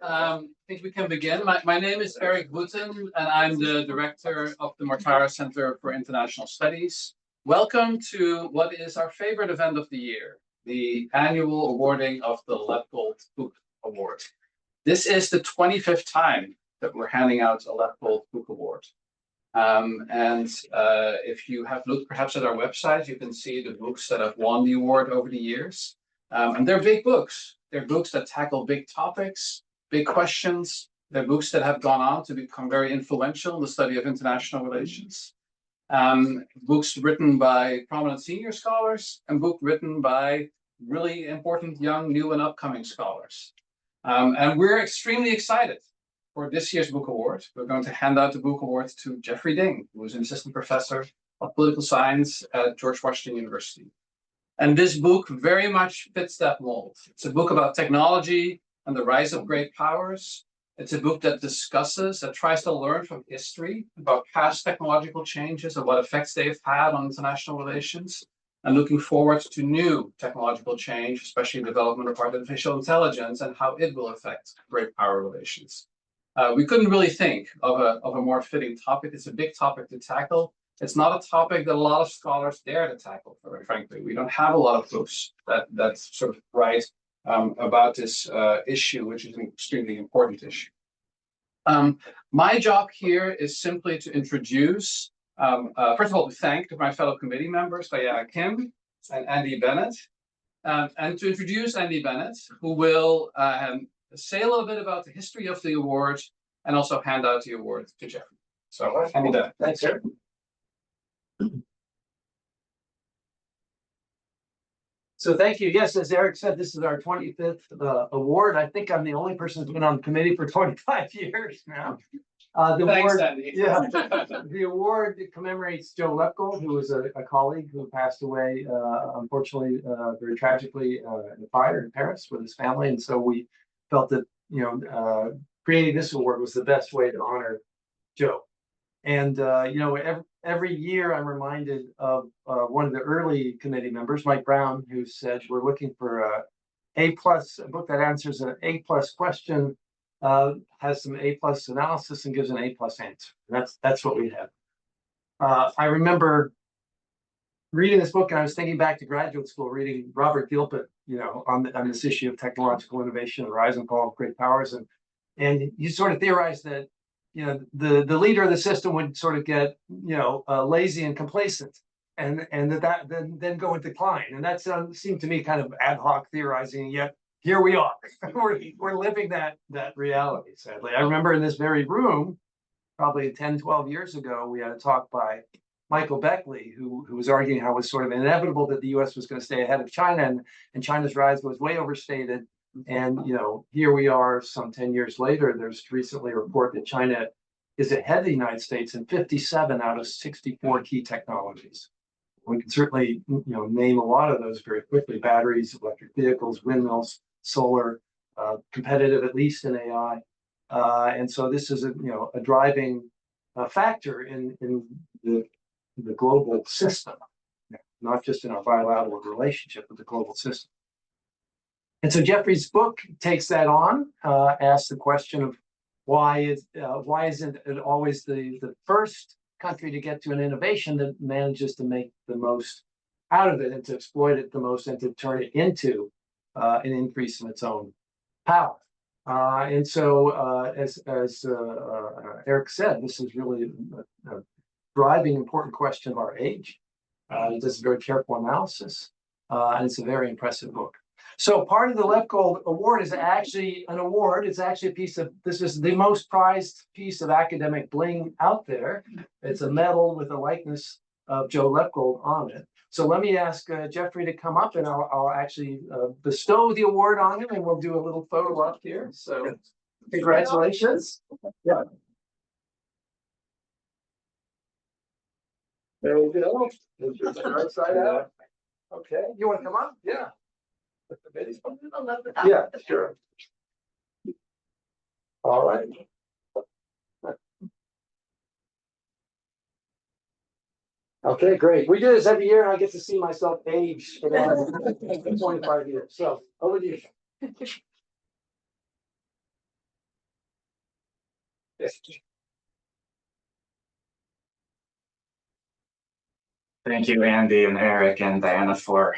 I think we can begin. My name is Eric Wooten, and I'm the director of the Mortara Center for International Studies. Welcome to what is our favorite event of the year, the annual awarding of the Lepgold Book Award. This is the 25th time that we're handing out a Lepgold Book Award. If you have looked perhaps at our website, you can see the books that have won the award over the years. And they're big books. They're books that tackle big topics, big questions. They're books that have gone on to become very influential in the study of international relations. Books written by prominent senior scholars and books written by really important young, new and upcoming scholars. And we're extremely excited for this year's book award. We're going to hand out the book award to Jeffrey Ding, who is an assistant professor of political science at George Washington University. And this book very much fits that mold. It's a book about technology and the rise of great powers. It's a book that tries to learn from history about past technological changes and what effects they've had on international relations, and looking forward to new technological change, especially the development of artificial intelligence and how it will affect great power relations. We couldn't really think of a more fitting topic. It's a big topic to tackle. It's not a topic that a lot of scholars dare to tackle, very frankly. We don't have a lot of books that sort of write about this issue, which is an extremely important issue. My job here is simply to introduce, first of all, to thank my fellow committee members, Diana Kim and Andy Bennett, and to introduce Andy Bennett, who will say a little bit about the history of the award and also hand out the award to Jeffrey. So, Andy Bennett. Thanks, sir. So thank you. Yes, as Eric said, this is our 25th award. I think I'm the only person who's been on the committee for 25 years now. Thanks, Andy. Yeah, the award commemorates Joe Lepgold, who was a colleague who passed away, unfortunately, very tragically in a fire in Paris with his family. And so we felt that, creating this award was the best way to honor Joe. And, every year I'm reminded of one of the early committee members, Mike Brown, who said, we're looking for a book that answers an A+ question, has some A+ analysis and gives an A+ answer. That's what we have. I remember reading this book, and I was thinking back to graduate school, reading Robert Gilpin, on this issue of technological innovation, the rise and fall of great powers. And you sort of theorized that the leader of the system would sort of get lazy and complacent, and that then go into decline. And that seemed to me kind of ad hoc theorizing. Yet here we are. we're living that reality. Sadly, I remember in this very room, probably 10, 12 years ago, we had a talk by Michael Beckley, who was arguing how it was sort of inevitable that the U.S. was going to stay ahead of China, and China's rise was way overstated. And here we are some 10 years later. There's recently a report that China is ahead of the United States in 57 out of 64 key technologies. We can certainly name a lot of those very quickly: batteries, electric vehicles, windmills, solar, competitive at least in AI. And so this is a driving factor in the global system, not just in our bilateral relationship with the global system. And so Jeffrey's book takes that on, asks the question of why isn't it always the first country to get to an innovation that manages to make the most out of it and to exploit it the most and to turn it into an increase in its own power. And so as Eric said, this is really a driving important question of our age. It does a very careful analysis, and it's a very impressive book. So part of the Lepgold Award is actually an award. It's actually this is the most prized piece of academic bling out there. It's a medal with a likeness of Joe Lepgold on it. So let me ask Jeffrey to come up, and I'll actually bestow the award on him, and we'll do a little photo up here. So congratulations. Yeah. There we go. Right side out. Okay. You want to come up? Yeah. Yeah, sure. All right. Okay, great. We do this every year, and I get to see myself age for the last 25 years. So over to you. Thank you, Andy and Eric and Diana, for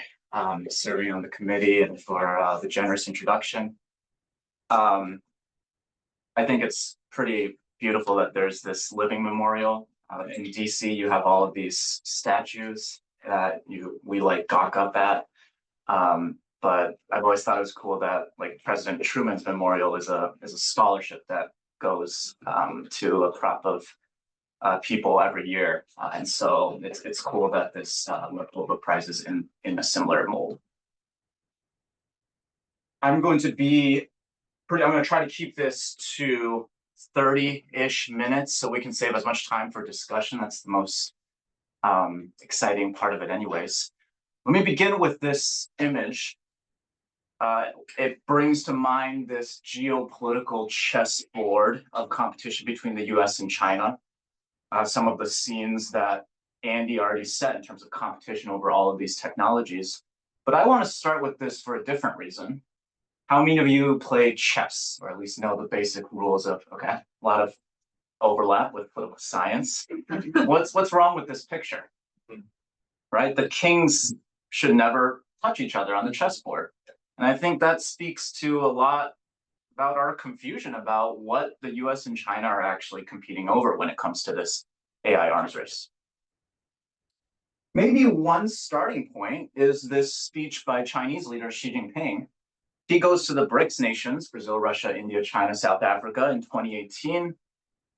serving on the committee and for the generous introduction. I think it's pretty beautiful that there's this living memorial. In DC, you have all of these statues that we like gawk up at. But I've always thought it was cool that like President Truman's memorial is a scholarship that goes to a crop of people every year, and so it's cool that this Lepgold Book Prize is in a similar mold. I'm going to try to keep this to 30-ish minutes so we can save as much time for discussion. That's the most exciting part of it anyways. Let me begin with this image. It brings to mind this geopolitical chessboard of competition between the US and China. Some of the scenes that Andy already set in terms of competition over all of these technologies. But I want to start with this for a different reason. How many of you play chess, or at least know the basic rules of, okay, a lot of overlap with political science. What's wrong with this picture? Right? The kings should never touch each other on the chessboard. And I think that speaks to a lot about our confusion about what the US and China are actually competing over when it comes to this AI arms race. Maybe one starting point is this speech by Chinese leader Xi Jinping. He goes to the BRICS nations, Brazil, Russia, India, China, South Africa in 2018.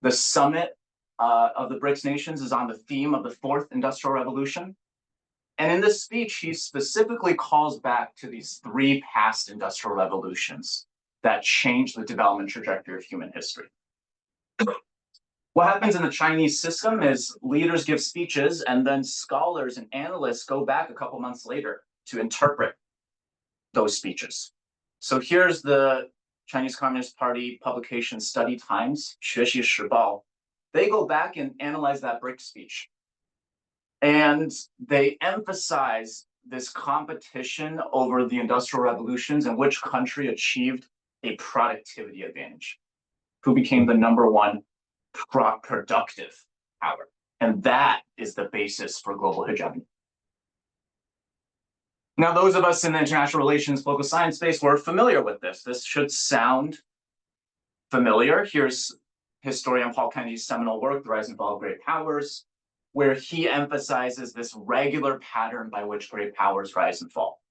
The summit of the BRICS nations is on the theme of the fourth industrial revolution. And in this speech, he specifically calls back to these three past industrial revolutions that changed the development trajectory of human history. What happens in the Chinese system is leaders give speeches and then scholars and analysts go back a couple months later to interpret those speeches. So here's the Chinese Communist Party publication Study Times, 学习时报. They go back and analyze that BRICS speech. And they emphasize this competition over the industrial revolutions and which country achieved a productivity advantage, who became the #1 productive power. And that is the basis for global hegemony. Now, those of us in the international relations political science space, we're familiar with this. This should sound familiar. Here's historian Paul Kennedy's seminal work, The Rise and Fall of Great Powers, where he emphasizes this regular pattern by which great powers rise and fall.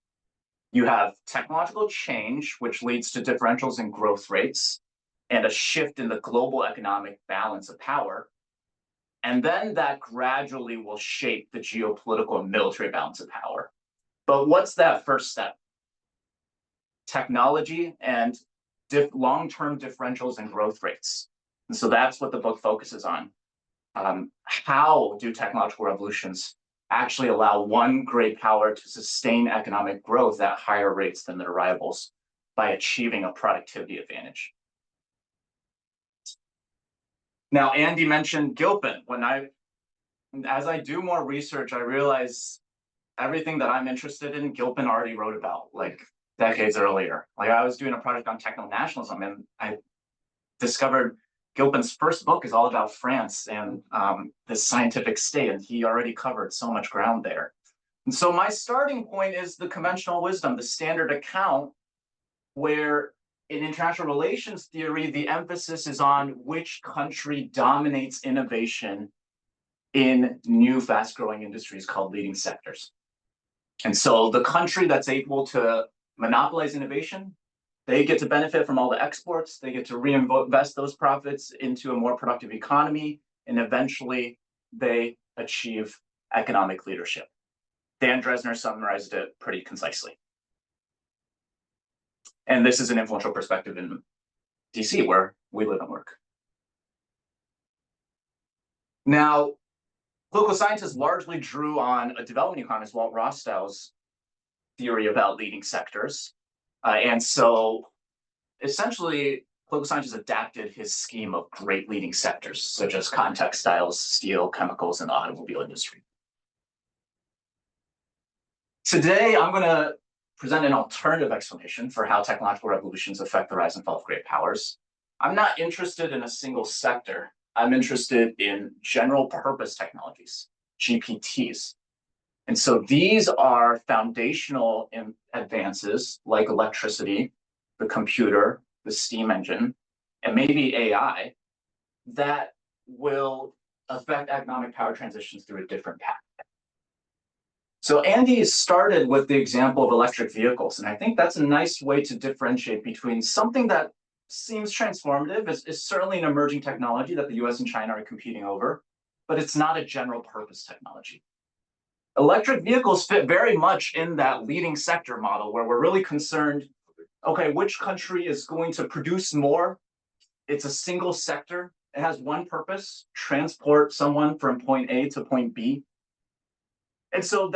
You have technological change, which leads to differentials in growth rates and a shift in the global economic balance of power. And then that gradually will shape the geopolitical and military balance of power. But what's that first step? Technology and long-term differentials in growth rates. And so that's what the book focuses on. How do technological revolutions actually allow one great power to sustain economic growth at higher rates than their rivals by achieving a productivity advantage? Now, Andy mentioned Gilpin. As I do more research, I realize everything that I'm interested in, Gilpin already wrote about like decades earlier. Like I was doing a project on techno-nationalism and I discovered Gilpin's first book is all about France and the scientific state, and he already covered so much ground there. And so my starting point is the conventional wisdom, the standard account, where in international relations theory, the emphasis is on which country dominates innovation in new fast-growing industries called leading sectors. And so the country that's able to monopolize innovation, they get to benefit from all the exports, they get to reinvest those profits into a more productive economy, and eventually they achieve economic leadership. Dan Dresner summarized it pretty concisely. And this is an influential perspective in DC, where we live and work. Now, political scientists largely drew on a development economist, Walt Rostow's theory about leading sectors. And so essentially, political scientists adapted his scheme of great leading sectors, such as cotton textiles, steel, chemicals, and the automobile industry. Today, I'm going to present an alternative explanation for how technological revolutions affect the rise and fall of great powers. I'm not interested in a single sector. I'm interested in general purpose technologies, GPTs. And so these are foundational advances like electricity, the computer, the steam engine, and maybe AI that will affect economic power transitions through a different path. So Andy started with the example of electric vehicles, and I think that's a nice way to differentiate between something that seems transformative, is certainly an emerging technology that the US and China are competing over, but it's not a general purpose technology. Electric vehicles fit very much in that leading sector model where we're really concerned, okay, which country is going to produce more? It's a single sector. It has one purpose, transport someone from point A to point B. And so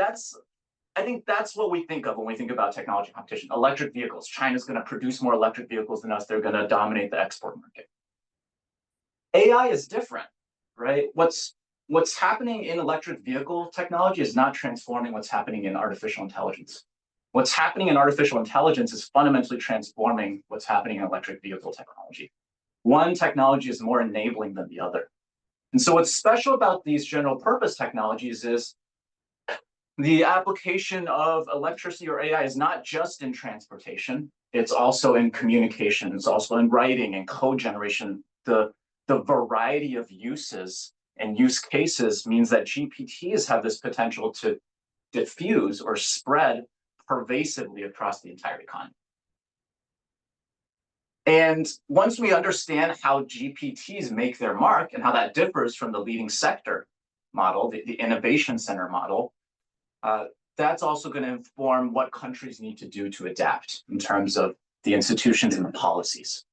I think that's what we think of when we think about technology competition. Electric vehicles. China's going to produce more electric vehicles than us. They're going to dominate the export market. AI is different, right? What's happening in electric vehicle technology is not transforming what's happening in artificial intelligence. What's happening in artificial intelligence is fundamentally transforming what's happening in electric vehicle technology. One technology is more enabling than the other. And so what's special about these general purpose technologies is the application of electricity or AI is not just in transportation, it's also in communication, it's also in writing and code generation. The variety of uses and use cases means that GPTs have this potential to diffuse or spread pervasively across the entire economy. And once we understand how GPTs make their mark and how that differs from the leading sector model, the innovation center model, that's also going to inform what countries need to do to adapt in terms of the institutions and the policies.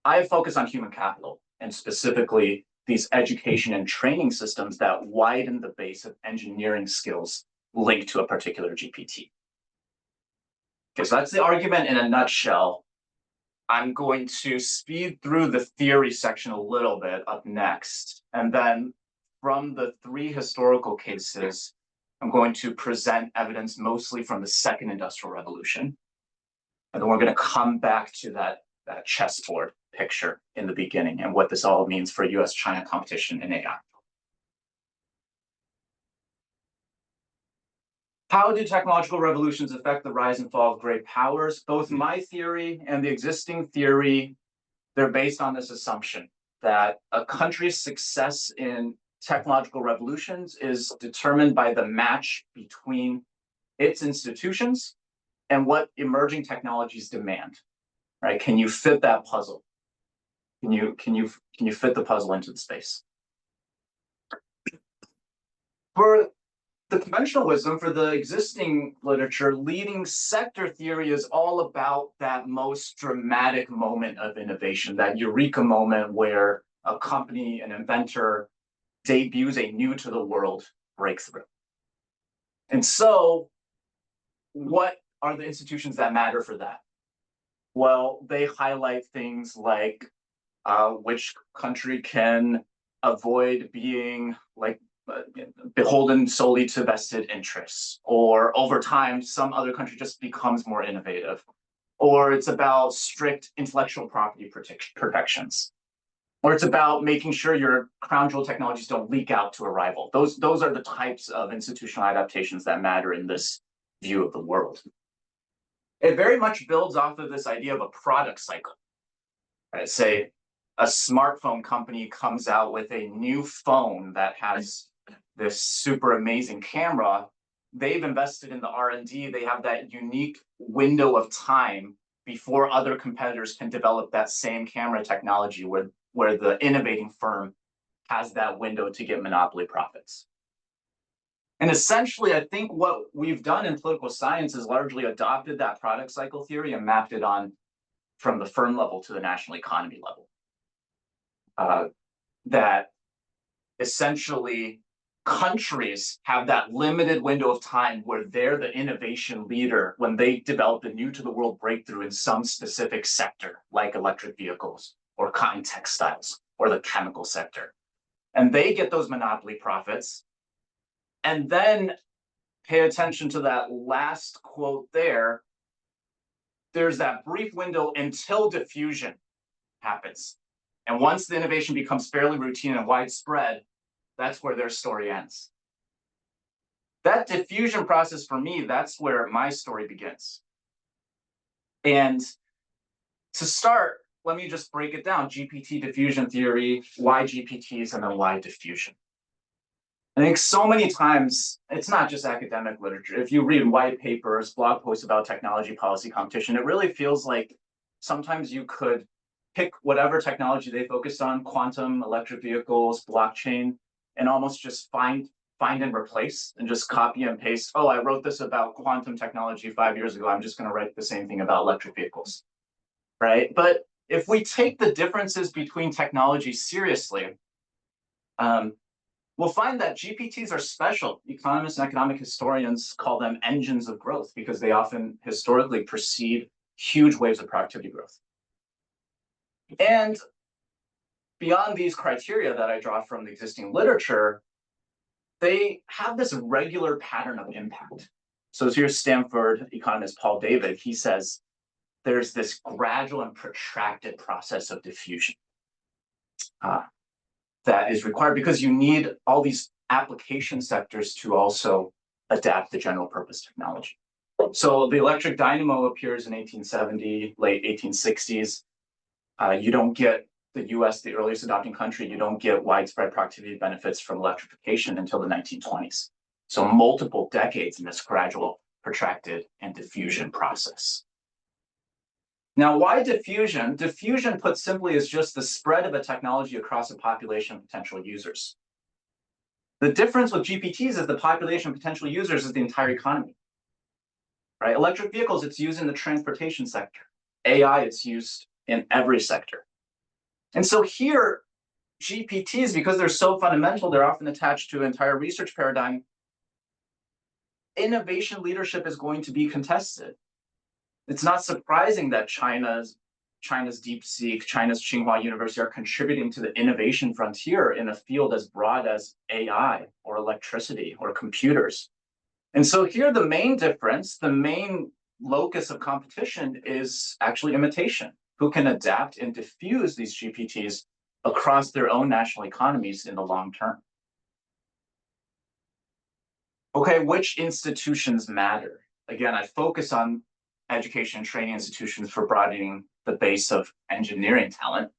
I focus on human capital and specifically these education and training systems that widen the base of engineering skills linked to a particular GPT. Okay, so that's the argument in a nutshell. I'm going to speed through the theory section a little bit up next. And then from the 3 historical cases, I'm going to present evidence mostly from the second industrial revolution. And then we're going to come back to that chessboard picture in the beginning and what this all means for US-China competition in AI. How do technological revolutions affect the rise and fall of great powers? Both my theory and the existing theory, they're based on this assumption that a country's success in technological revolutions is determined by the match between its institutions and what emerging technologies demand, right? Can you fit that puzzle? Can you fit the puzzle into the space? For the conventional wisdom, for the existing literature, leading sector theory is all about that most dramatic moment of innovation, that eureka moment where a company, an inventor, debuts a new to the world breakthrough. And so what are the institutions that matter for that? Well, they highlight things like which country can avoid being beholden solely to vested interests, or over time, some other country just becomes more innovative, or it's about strict intellectual property protections, or it's about making sure your crown jewel technologies don't leak out to a rival. Those are the types of institutional adaptations that matter in this view of the world. It very much builds off of this idea of a product cycle. Right? Say a smartphone company comes out with a new phone that has this super amazing camera. They've invested in the R&D. They have that unique window of time before other competitors can develop that same camera technology where the innovating firm has that window to get monopoly profits. And essentially, I think what we've done in political science is largely adopted that product cycle theory and mapped it on from the firm level to the national economy level. That essentially countries have that limited window of time where they're the innovation leader when they develop a new to the world breakthrough in some specific sector, like electric vehicles or cotton textiles or the chemical sector. And they get those monopoly profits. And then pay attention to that last quote there. There's that brief window until diffusion, happens. And once the innovation becomes fairly routine and widespread, that's where their story ends. That diffusion process for me, that's where my story begins. And to start, let me just break it down. GPT diffusion theory, why GPTs, and then why diffusion. I think so many times, it's not just academic literature. If you read white papers, blog posts about technology policy competition, it really feels like sometimes you could pick whatever technology they focused on, quantum, electric vehicles, blockchain, and almost just find and replace and just copy and paste. Oh, I wrote this about quantum technology 5 years ago. I'm just going to write the same thing about electric vehicles, right? But if we take the differences between technologies seriously, we'll find that GPTs are special. Economists and economic historians call them engines of growth because they often historically precede huge waves of productivity growth. And beyond these criteria that I draw from the existing literature, they have this regular pattern of impact. So here's Stanford economist Paul David. He says there's this gradual and protracted process of diffusion that is required because you need all these application sectors to also adapt the general purpose technology. So the electric dynamo appears in 1870, late 1860s. You don't get the US, the earliest adopting country, you don't get widespread productivity benefits from electrification until the 1920s. So multiple decades in this gradual, protracted, and diffusion process. Now, why diffusion? Diffusion, put simply, is just the spread of a technology across a population of potential users. The difference with GPTs is the population of potential users is the entire economy. Right? Electric vehicles, it's used in the transportation sector. AI, it's used in every sector. And so here, GPTs, because they're so fundamental, they're often attached to an entire research paradigm. Innovation leadership is going to be contested. It's not surprising that China's DeepSeek, China's Tsinghua University are contributing to the innovation frontier in a field as broad as AI or electricity or computers. And so here, the main difference, the main locus of competition is actually imitation. Who can adapt and diffuse these GPTs across their own national economies in the long term? Okay, which institutions matter? Again, I focus on education and training institutions for broadening the base of engineering talent.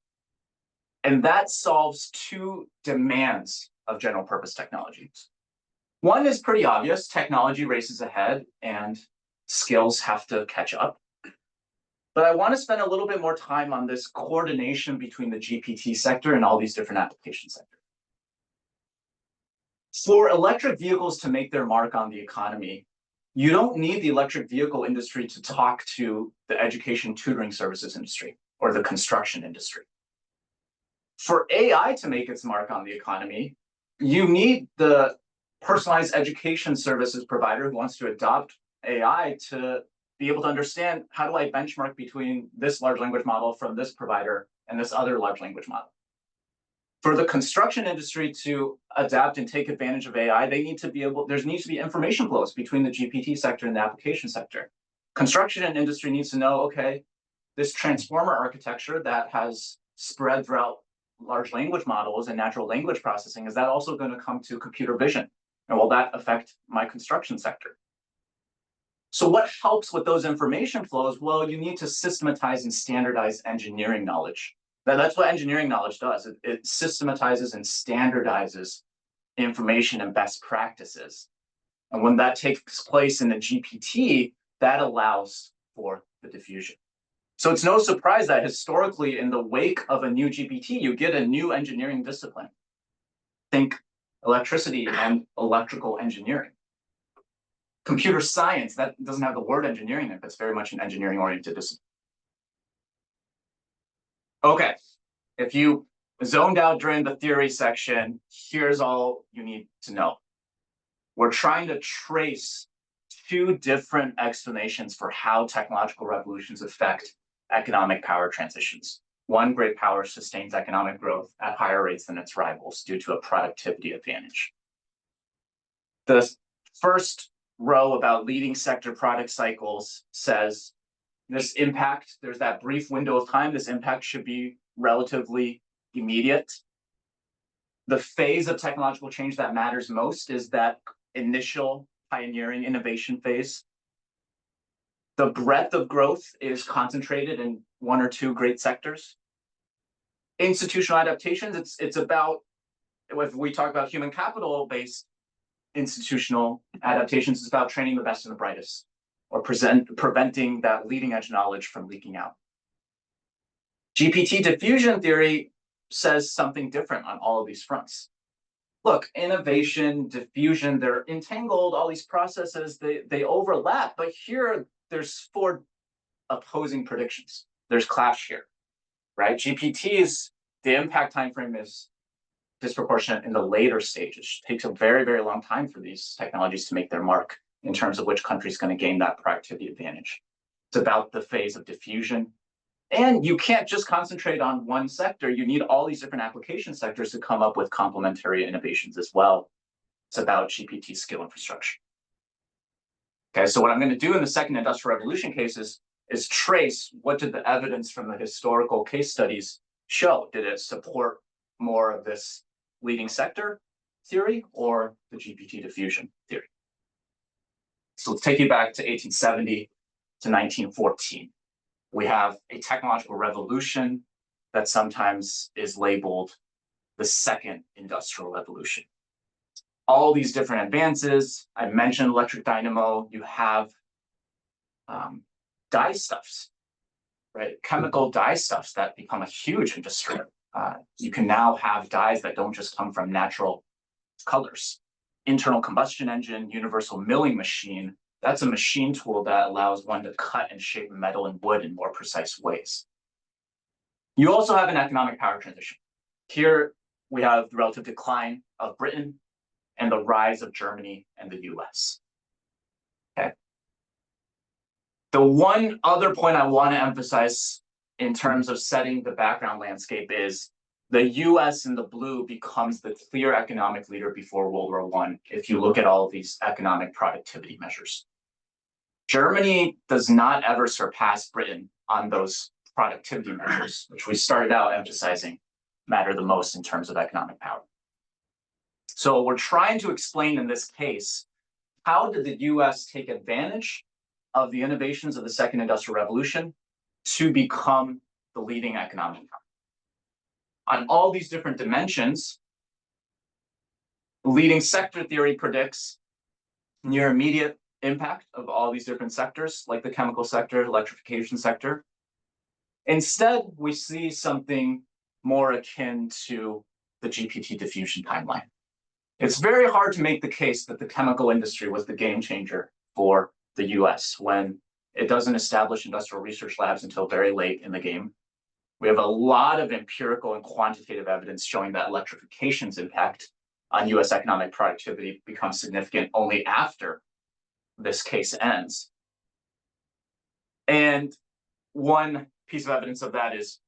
And that solves two demands of general purpose technologies. One is pretty obvious: technology races ahead and skills have to catch up. But I want to spend a little bit more time on this coordination between the GPT sector and all these different application sectors. For electric vehicles to make their mark on the economy, you don't need the electric vehicle industry to talk to the education tutoring services industry or the construction industry. For AI to make its mark on the economy, you need the personalized education services provider who wants to adopt AI to be able to understand, how do I benchmark between this large language model from this provider and this other large language model? For the construction industry to adapt and take advantage of AI, there needs to be information flows between the GPT sector and the application sector. Construction industry needs to know, okay, this transformer architecture that has spread throughout large language models and natural language processing, is that also going to come to computer vision? And will that affect my construction sector? So what helps with those information flows? Well, you need to systematize and standardize engineering knowledge. That's what engineering knowledge does. It systematizes and standardizes information and best practices. And when that takes place in the GPT, that allows for the diffusion. So it's no surprise that historically, in the wake of a new GPT, you get a new engineering discipline. Think electricity and electrical engineering. Computer science, that doesn't have the word engineering in it, but it's very much an engineering-oriented discipline. Okay, if you zoned out during the theory section, here's all you need to know. We're trying to trace two different explanations for how technological revolutions affect economic power transitions. One great power sustains economic growth at higher rates than its rivals due to a productivity advantage. The first row about leading sector product cycles says this impact, there's that brief window of time, this impact should be relatively immediate. The phase of technological change that matters most is that initial pioneering innovation phase. The breadth of growth is concentrated in one or two great sectors. Institutional adaptations, it's about, if we talk about human capital-based institutional adaptations, it's about training the best and the brightest, or preventing that leading edge knowledge from leaking out. GPT diffusion theory says something different on all of these fronts. Look, innovation, diffusion, they're entangled, all these processes, they overlap, but here there's four opposing predictions. There's clash here, right? GPT's, the impact timeframe is disproportionate in the later stages. It takes a very, very long time for these technologies to make their mark in terms of which country is going to gain that productivity advantage. It's about the phase of diffusion. And you can't just concentrate on one sector. You need all these different application sectors to come up with complementary innovations as well. It's about GPT skill infrastructure. Okay, so what I'm going to do in the second industrial revolution cases is trace what did the evidence from the historical case studies show. Did it support more of this leading sector theory or the GPT diffusion theory? So let's take you back to 1870 to 1914. We have a technological revolution that sometimes is labeled the second industrial revolution. All these different advances, I mentioned electric dynamo, you have dye stuffs, right? Chemical dye stuffs that become a huge industry. You can now have dyes that don't just come from natural colors. Internal combustion engine, universal milling machine, that's a machine tool that allows one to cut and shape metal and wood in more precise ways. You also have an economic power transition. Here we have the relative decline of Britain and the rise of Germany and the US. Okay. The one other point I want to emphasize in terms of setting the background landscape is the US in the blue becomes the clear economic leader before World War I if you look at all of these economic productivity measures. Germany does not ever surpass Britain on those productivity measures, which we started out emphasizing matter the most in terms of economic power. So we're trying to explain in this case, how did the US take advantage of the innovations of the second industrial revolution to become the leading economic power? On all these different dimensions, leading sector theory predicts near immediate impact of all these different sectors, like the chemical sector, electrification sector. Instead, we see something more akin to the GPT diffusion timeline. It's very hard to make the case that the chemical industry was the game changer for the US when it doesn't establish industrial research labs until very late in the game. We have a lot of empirical and quantitative evidence showing that electrification's impact on US economic productivity becomes significant only after this case ends. And one piece of evidence of that is,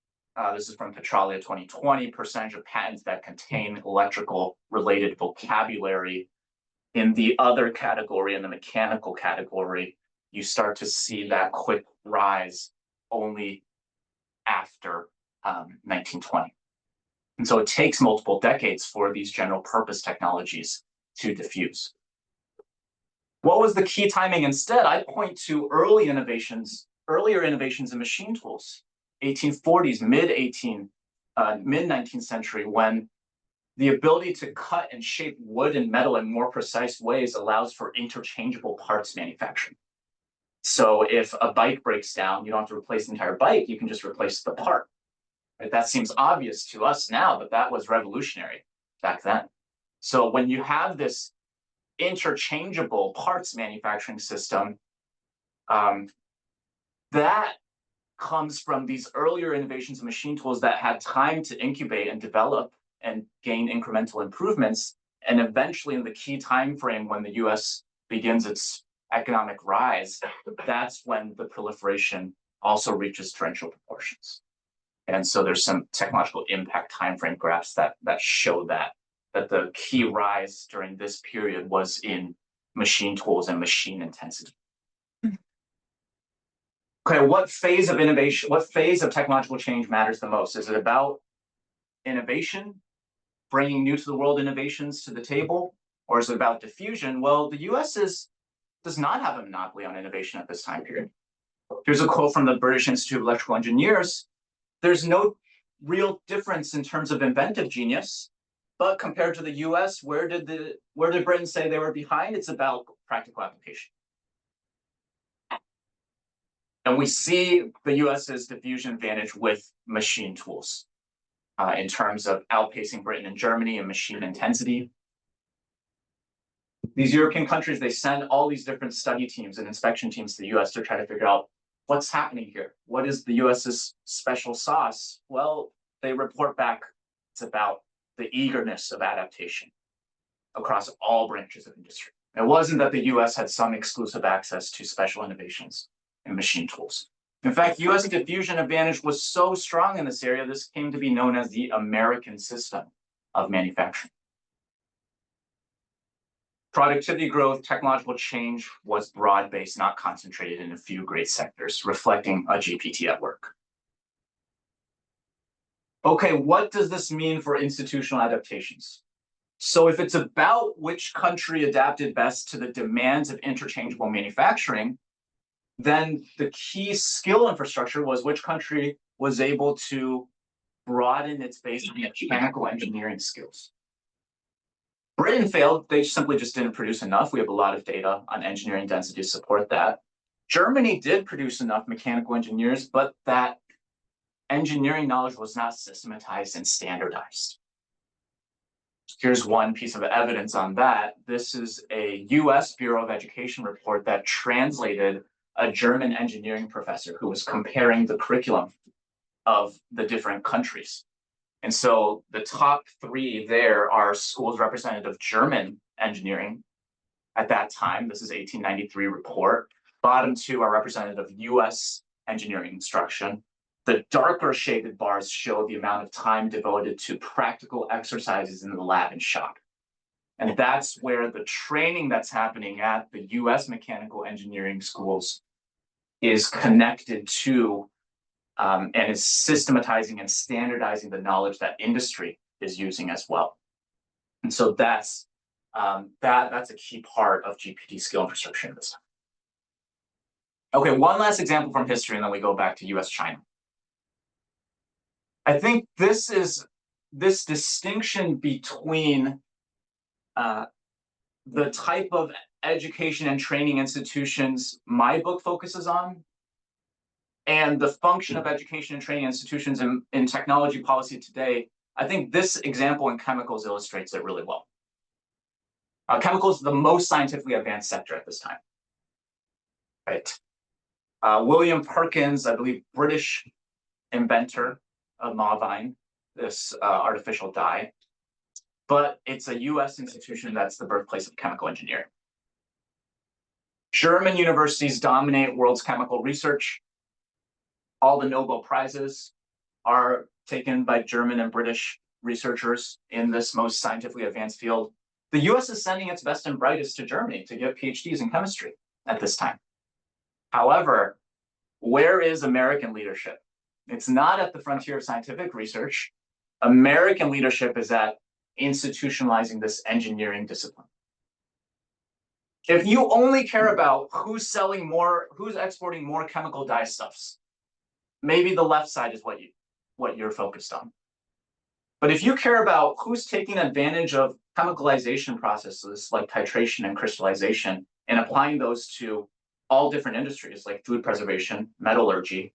this is from Petralia 2020, percentage of patents that contain electrical related vocabulary. In the other category, in the mechanical category, you start to see that quick rise only after 1920. And so it takes multiple decades for these general purpose technologies to diffuse. What was the key timing instead? I point to earlier innovations in machine tools, 1840s, mid-19th century, when the ability to cut and shape wood and metal in more precise ways allows for interchangeable parts manufacturing. So if a bike breaks down, you don't have to replace the entire bike, you can just replace the part. Right? That seems obvious to us now, but that was revolutionary back then. So when you have this interchangeable parts manufacturing system, that comes from these earlier innovations in machine tools that had time to incubate and develop and gain incremental improvements. And eventually in the key time frame when the US begins its economic rise, that's when the proliferation also reaches torrential proportions. And so there's some technological impact timeframe graphs that show that the key rise during this period was in machine tools and machine intensity. Okay, what phase of innovation, what phase of technological change matters the most? Is it about innovation, bringing new to the world innovations to the table, or is it about diffusion? Well, the US does not have a monopoly on innovation at this time period. Here's a quote from the British Institute of Electrical Engineers. There's no real difference in terms of inventive genius, but compared to the US, where did Britain say they were behind? It's about practical application. And we see the US's diffusion advantage with machine tools in terms of outpacing Britain and Germany in machine intensity. These European countries, they send all these different study teams and inspection teams to the US to try to figure out what's happening here. What is the US's special sauce? Well, they report back it's about the eagerness of adaptation across all branches of industry. It wasn't that the US had some exclusive access to special innovations and machine tools. In fact, US diffusion advantage was so strong in this area, this came to be known as the American system of manufacturing. Productivity growth, technological change was broad-based, not concentrated in a few great sectors, reflecting a GPT at work. Okay, what does this mean for institutional adaptations? So if it's about which country adapted best to the demands of interchangeable manufacturing, then the key skill infrastructure was which country was able to broaden its base of mechanical engineering skills. Britain failed, they simply just didn't produce enough. We have a lot of data on engineering density to support that. Germany did produce enough mechanical engineers, but that engineering knowledge was not systematized and standardized. Here's one piece of evidence on that. This is a US Bureau of Education report that translated a German engineering professor who was comparing the curriculum of the different countries. And so the top three there are schools representative of German engineering at that time. This is 1893 report. Bottom two are representative of US engineering instruction. The darker shaded bars show the amount of time devoted to practical exercises in the lab and shop. And that's where the training that's happening at the US mechanical engineering schools is connected to and is systematizing and standardizing the knowledge that industry is using as well. And so that's a key part of GPT skill infrastructure in this time. Okay, one last example from history, and then we go back to US-China. I think this distinction between the type of education and training institutions my book focuses on and the function of education and training institutions in technology policy today, I think this example in chemicals illustrates it really well. Chemicals is the most scientifically advanced sector at this time, right? William Perkins, I believe, British inventor of Mawvine, this artificial dye, but it's a US institution that's the birthplace of chemical engineering. German universities dominate world's chemical research. All the Nobel Prizes are taken by German and British researchers in this most scientifically advanced field. The US is sending its best and brightest to Germany to get PhDs in chemistry at this time. However, where is American leadership? It's not at the frontier of scientific research. American leadership is at institutionalizing this engineering discipline. If you only care about who's selling more, who's exporting more chemical dyestuffs, maybe the left side is what you're focused on. But if you care about who's taking advantage of chemicalization processes like titration and crystallization and applying those to all different industries like food preservation, metallurgy,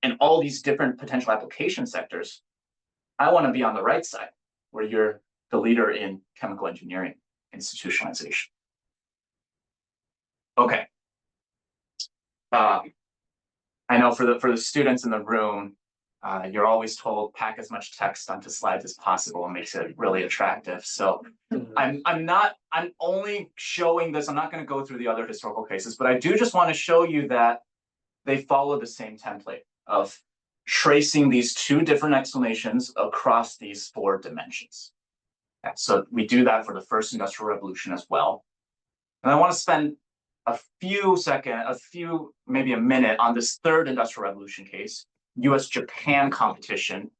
and all these different potential application sectors, I want to be on the right side where you're the leader in chemical engineering institutionalization. Okay. I know for the students in the room, you're always told pack as much text onto slides as possible. It makes it really attractive. So I'm only showing this. I'm not going to go through the other historical cases, but I do just want to show you that they follow the same template of tracing these two different explanations across these four dimensions. And so we do that for the first industrial revolution as well. And I want to spend maybe a minute on this third industrial revolution case, US-Japan competition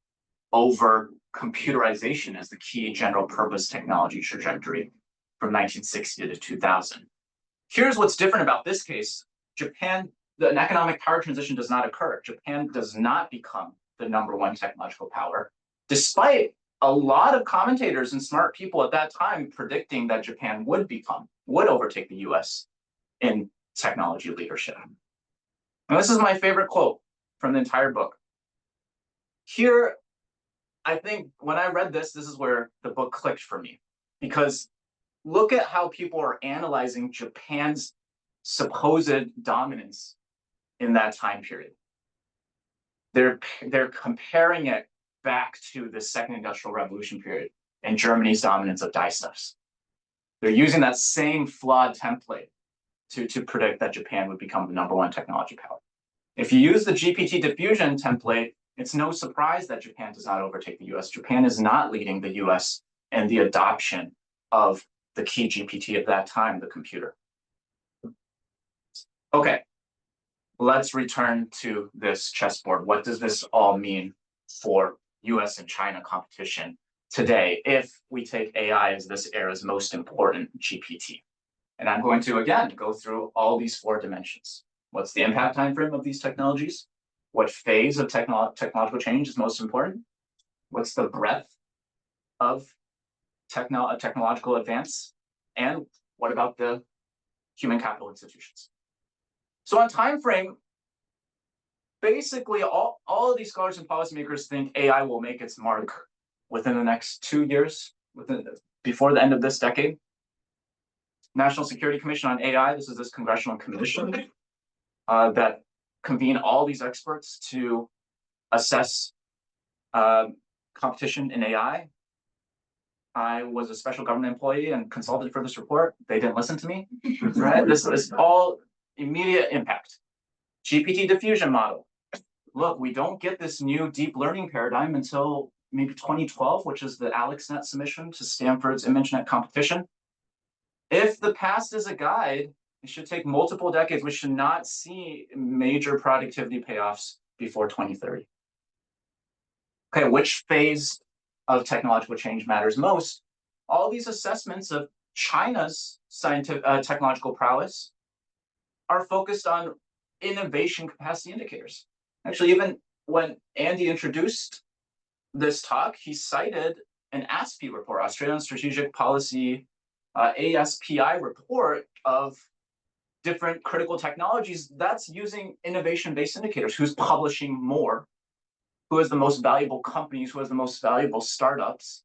over computerization as the key general purpose technology trajectory from 1960 to 2000. Here's what's different about this case. Japan, an economic power transition does not occur. Japan does not become the #1 technological power, despite a lot of commentators and smart people at that time predicting that Japan would overtake the US in technology leadership. And this is my favorite quote from the entire book. Here, I think when I read this is where the book clicked for me, because look at how people are analyzing Japan's supposed dominance in that time period. They're comparing it back to the second industrial revolution period and Germany's dominance of dyestuffs. They're using that same flawed template to predict that Japan would become the #1 technology power. If you use the GPT diffusion template, it's no surprise that Japan does not overtake the US. Japan is not leading the US in the adoption of the key GPT at that time, the computer. Okay, let's return to this chessboard. What does this all mean for US and China competition today if we take AI as this era's most important GPT? And I'm going to, again, go through all these 4 dimensions. What's the impact time frame of these technologies? What phase of technological change is most important? What's the breadth of technological advance? And what about the human capital institutions? So on time frame, basically all of these scholars and policymakers think AI will make its mark within the next 2 years, before the end of this decade. National Security Commission on AI, this is this congressional commission that convene all these experts to assess competition in AI. I was a special government employee and consulted for this report. They didn't listen to me, right? This is all immediate impact. GPT diffusion model. Look, we don't get this new deep learning paradigm until maybe 2012, which is the AlexNet submission to Stanford's ImageNet competition. If the past is a guide, it should take multiple decades. We should not see major productivity payoffs before 2030. Okay, which phase of technological change matters most? All these assessments of China's technological prowess are focused on innovation capacity indicators. Actually, even when Andy introduced this talk, he cited an ASPI report, Australian Strategic Policy ASPI report of different critical technologies that's using innovation-based indicators. Who's publishing more? Who has the most valuable companies? Who has the most valuable startups?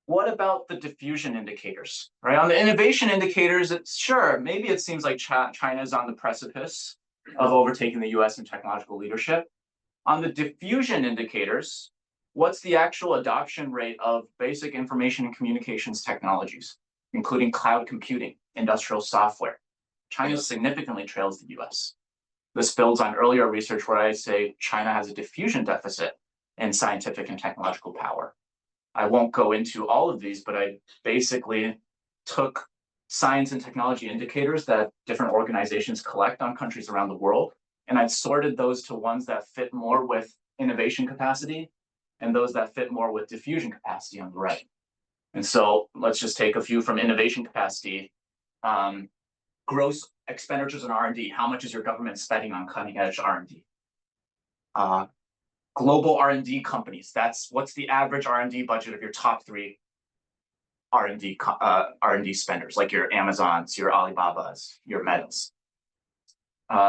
What about the diffusion indicators, right? On the innovation indicators, it's sure, maybe it seems like China is on the precipice of overtaking the US in technological leadership. On the diffusion indicators, what's the actual adoption rate of basic information and communications technologies, including cloud computing, industrial software? China significantly trails the US. This builds on earlier research where I say China has a diffusion deficit in scientific and technological power. I won't go into all of these, but I basically took science and technology indicators that different organizations collect on countries around the world, and I sorted those to ones that fit more with innovation capacity and those that fit more with diffusion capacity on the right. And so let's just take a few from innovation capacity. Gross expenditures on R&D. How much is your government spending on cutting edge R&D? Global R&D companies. That's what's the average R&D budget of your top 3 R&D spenders, like your Amazons, your Alibabas, your Metas.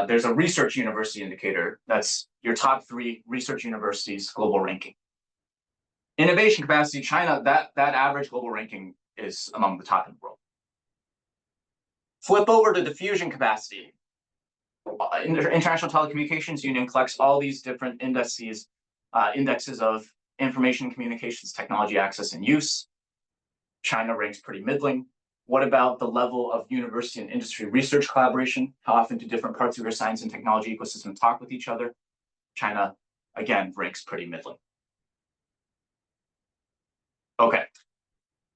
There's a research university indicator. That's your top 3 research universities global ranking. Innovation capacity, China, that average global ranking is among the top in the world. Flip over to diffusion capacity. International Telecommunications Union collects all these different indexes of information and communications technology access and use. China ranks pretty middling. What about the level of university and industry research collaboration? How often do different parts of your science and technology ecosystem talk with each other? China, again, ranks pretty middling. Okay,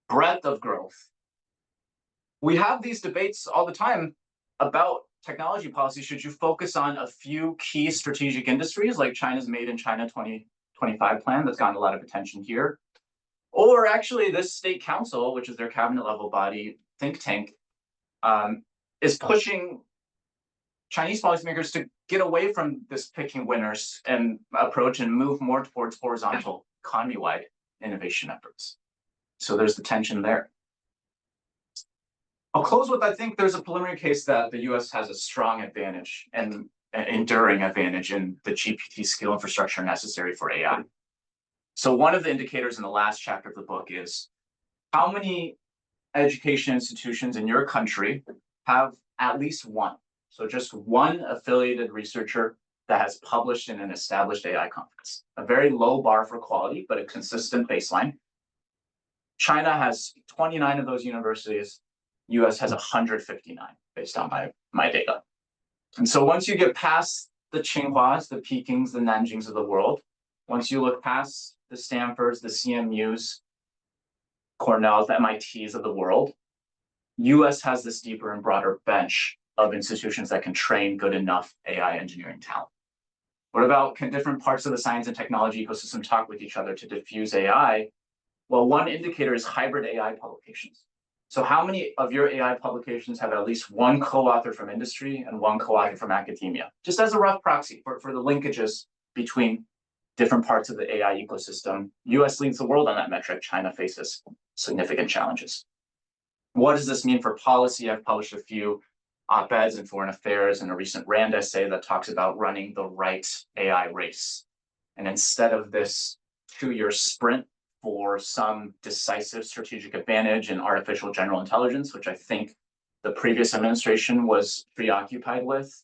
breadth of growth. We have these debates all the time. about technology policy, should you focus on a few key strategic industries like China's Made in China 2025 plan that's gotten a lot of attention here? Or actually, this state council, which is their cabinet level body think tank, is pushing Chinese policymakers to get away from this picking winners and approach and move more towards horizontal economy-wide innovation efforts. So there's the tension there. I'll close with, I think there's a preliminary case that the US has a strong advantage and an enduring advantage in the GPT skill infrastructure necessary for AI. So one of the indicators in the last chapter of the book is how many education institutions in your country have at least one. So just one affiliated researcher that has published in an established AI conference. A very low bar for quality, but a consistent baseline. China has 29 of those universities. US has 159 based on my data. And so once you get past the Tsinghuas, the Pekings, the Nanjings of the world, once you look past the Stanfords, the CMUs, Cornells, the MITs of the world, US has this deeper and broader bench of institutions that can train good enough AI engineering talent. What about, can different parts of the science and technology ecosystem talk with each other to diffuse AI? Well, one indicator is hybrid AI publications. So how many of your AI publications have at least one co-author from industry and one co-author from academia? Just as a rough proxy for the linkages between different parts of the AI ecosystem. US leads the world on that metric. China faces significant challenges. What does this mean for policy? I've published a few op-eds in Foreign Affairs and a recent RAND essay that talks about running the right AI race. And instead of this 2-year sprint for some decisive strategic advantage in artificial general intelligence, which I think the previous administration was preoccupied with,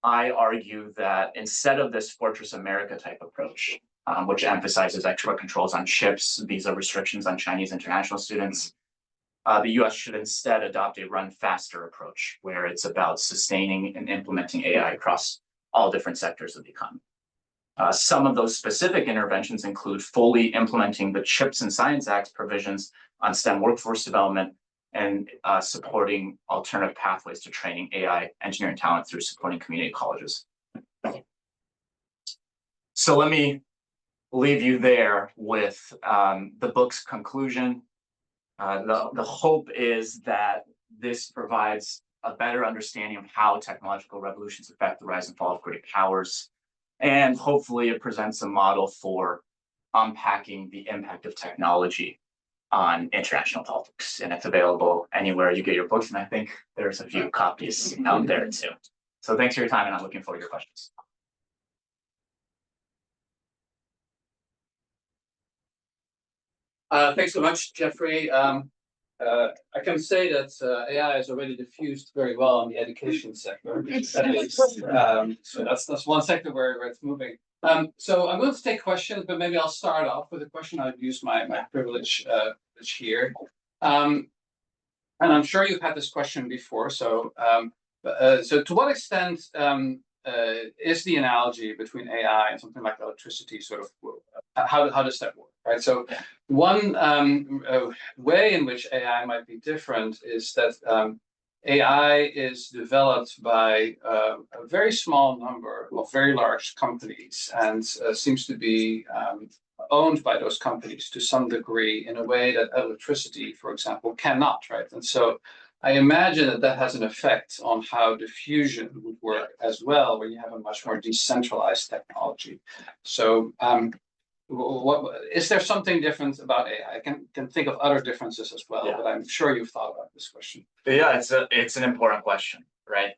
I argue that instead of this Fortress America type approach, which emphasizes export controls on chips, visa restrictions on Chinese international students, the US should instead adopt a run faster approach, where it's about sustaining and implementing AI across all different sectors of the economy. Some of those specific interventions include fully implementing the CHIPS and Science Act's provisions on STEM workforce development and supporting alternative pathways to training AI engineering talent through supporting community colleges. So let me leave you there with the book's conclusion. The hope is that this provides a better understanding of how technological revolutions affect the rise and fall of great powers. And hopefully it presents a model for unpacking the impact of technology on international politics. And it's available anywhere you get your books. And I think there's a few copies out there too. So thanks for your time, and I'm looking forward to your questions. Thanks so much, Jeffrey. I can say that AI is already diffused very well in the education sector. So that's one sector where it's moving. So I'm going to take questions, but maybe I'll start off with a question. I've used my privilege here. And I'm sure you've had this question before. So to what extent is the analogy between AI and something like electricity sort of, how does that work, right? So one way in which AI might be different is that AI is developed by a very small number of very large companies and seems to be owned by those companies to some degree in a way that electricity, for example, cannot, right? And so I imagine that has an effect on how diffusion would work as well, where you have a much more decentralized technology. So is there something different about AI? I can think of other differences as well, but I'm sure you've thought about this question. Yeah, it's an important question, right?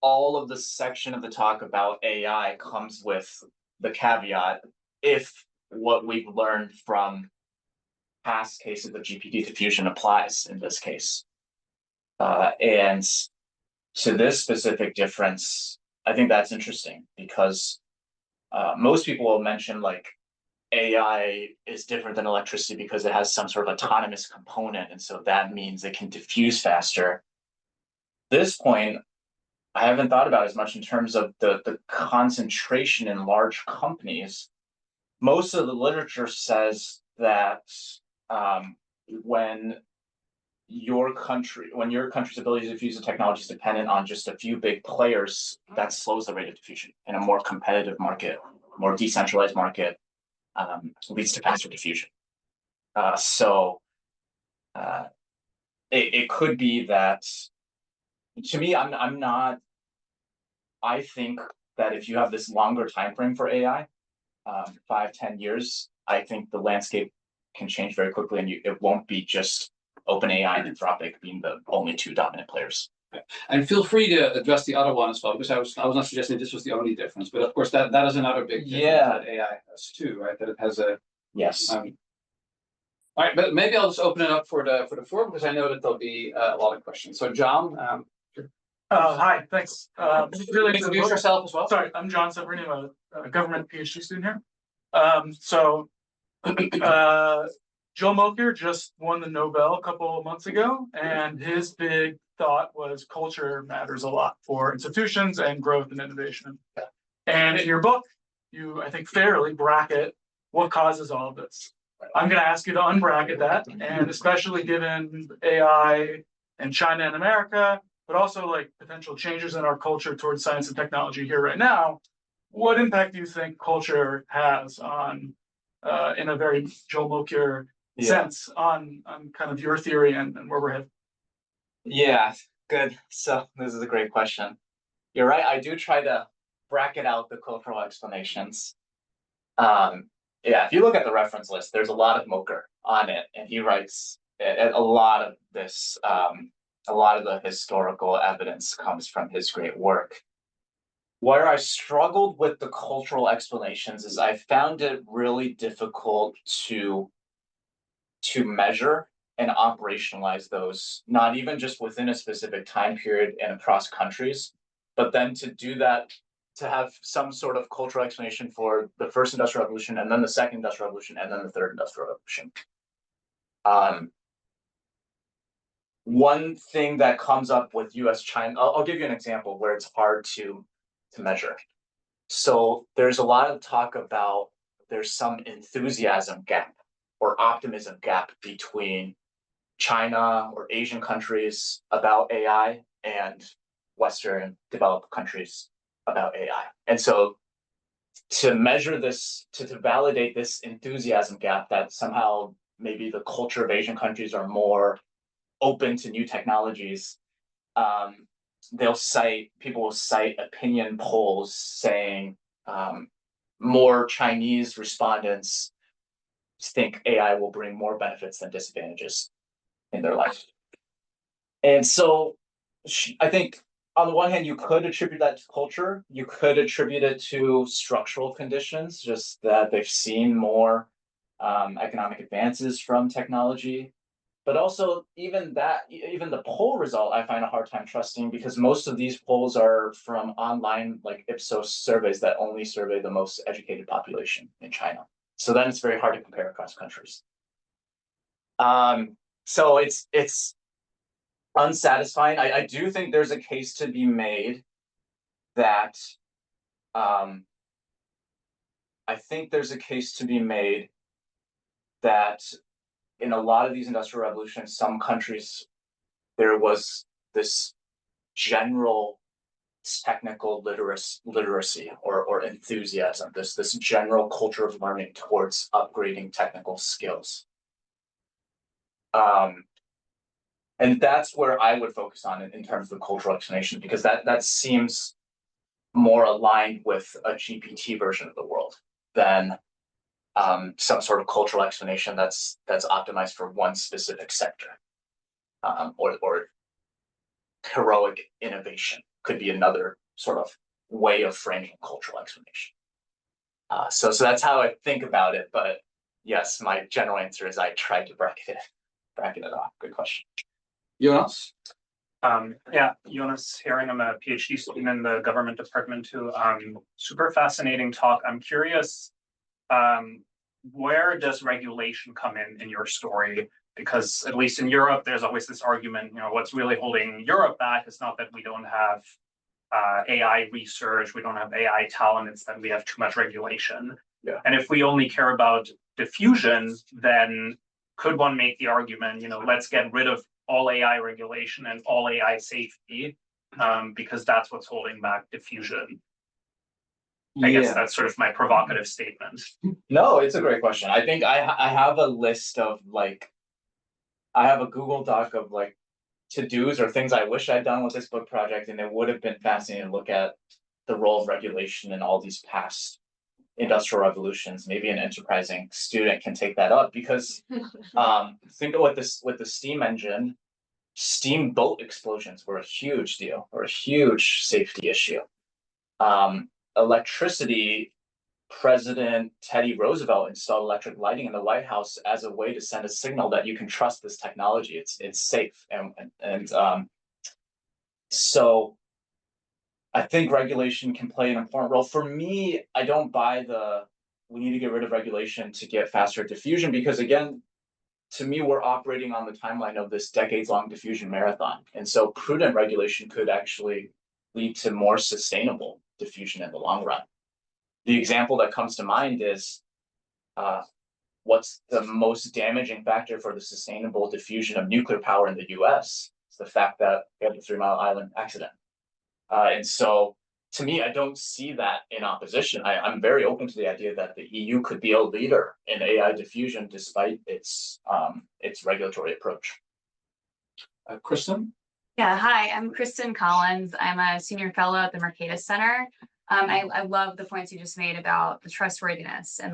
All of the section of the talk about AI comes with the caveat, if what we've learned from past cases of GPT diffusion applies in this case. And to this specific difference, I think that's interesting because most people will mention like AI is different than electricity because it has some sort of autonomous component. And so that means it can diffuse faster. This point, I haven't thought about as much in terms of the concentration in large companies. Most of the literature says that when when your country's ability to diffuse the technology is dependent on just a few big players, that slows the rate of diffusion. In a more competitive market, more decentralized market, leads to faster diffusion. It could be that, to me, I'm not. I think that if you have this longer time frame for AI, 5-10 years, I think the landscape can change very quickly, and it won't be just OpenAI and Anthropic being the only two dominant players. And feel free to address the other one as well, because I was not suggesting this was the only difference, but of course that is another big difference that AI has too, right? That it has a Yes. all right, but maybe I'll just open it up for the floor, because I know that there'll be a lot of questions. So John, Hi, thanks. Really introduce yourself as well. Sorry, I'm John Severini, I'm a government PhD student here. Joe Mokyr just won the Nobel a couple of months ago, and his big thought was culture matters a lot for institutions and growth and innovation. And in your book, you, I think, fairly bracket what causes all of this. I'm going to ask you to unbracket that, and especially given AI and China and America, but also like potential changes in our culture towards science and technology here right now, what impact do you think culture has on, in a very Joe Mokyr sense, on kind of your theory and where we're headed? Yeah, good. So this is a great question. You're right. I do try to bracket out the cultural explanations. If you look at the reference list, there's a lot of Mokyr on it, and he writes a lot of this. A lot of the historical evidence comes from his great work. Where I struggled with the cultural explanations is I found it really difficult to measure and operationalize those, not even just within a specific time period and across countries, but then to do that, to have some sort of cultural explanation for the first industrial revolution, and then the second industrial revolution, and then the third industrial revolution. One thing that comes up with US-China, I'll give you an example where it's hard to measure. So there's a lot of talk about there's some enthusiasm gap or optimism gap between China or Asian countries about AI and Western developed countries about AI. And so to measure this, to validate this enthusiasm gap, that somehow maybe the culture of Asian countries are more open to new technologies, people will cite opinion polls saying more Chinese respondents think AI will bring more benefits than disadvantages in their life. And so I think on the one hand, you could attribute that to culture. You could attribute it to structural conditions, just that they've seen more economic advances from technology. But also, even the poll result, I find a hard time trusting, because most of these polls are from online, like Ipsos surveys that only survey the most educated population in China. So then it's very hard to compare across countries. So it's unsatisfying. I do think there's a case to be made that in a lot of these industrial revolutions, some countries, there was this general technical literacy or enthusiasm, this general culture of learning towards upgrading technical skills. And that's where I would focus on in terms of the cultural explanation, because that seems more aligned with a GPT version of the world than some sort of cultural explanation that's optimized for one specific sector, or heroic innovation could be another sort of way of framing cultural explanation. So that's how I think about it. But yes, my general answer is I tried to bracket it off. Good question. Jonas? Jonas Herring. I'm a PhD student in the government department too. Super fascinating talk. I'm curious, where does regulation come in your story? Because at least in Europe, there's always this argument, what's really holding Europe back is not that we don't have AI research, we don't have AI talent, it's that we have too much regulation. Yeah. And if we only care about diffusion, then could one make the argument, let's get rid of all AI regulation and all AI safety, because that's what's holding back diffusion. I guess that's sort of my provocative statement. No, it's a great question. I think I have a list of like, I have a Google Doc of like to-dos or things I wish I'd done with this book project, and it would have been fascinating to look at the role of regulation in all these past industrial revolutions. Maybe an enterprising student can take that up, because think of what this with the steam engine, steamboat explosions were a huge deal, or a huge safety issue. Electricity, President Teddy Roosevelt installed electric lighting in the White House as a way to send a signal that you can trust this technology. It's safe, and so I think regulation can play an important role. For me, I don't buy we need to get rid of regulation to get faster diffusion, because again, to me, we're operating on the timeline of this decades-long diffusion marathon, and so prudent regulation could actually lead to more sustainable diffusion in the long run. The example that comes to mind is what's the most damaging factor for the sustainable diffusion of nuclear power in the US? It's the fact that we had the 3 Mile Island accident. And so to me, I don't see that in opposition. I'm very open to the idea that the EU could be a leader in AI diffusion despite its regulatory approach. Kristen? Yeah, hi, I'm Kristen Collins. I'm a senior fellow at the Mercatus Center. I love the points you just made about the trustworthiness and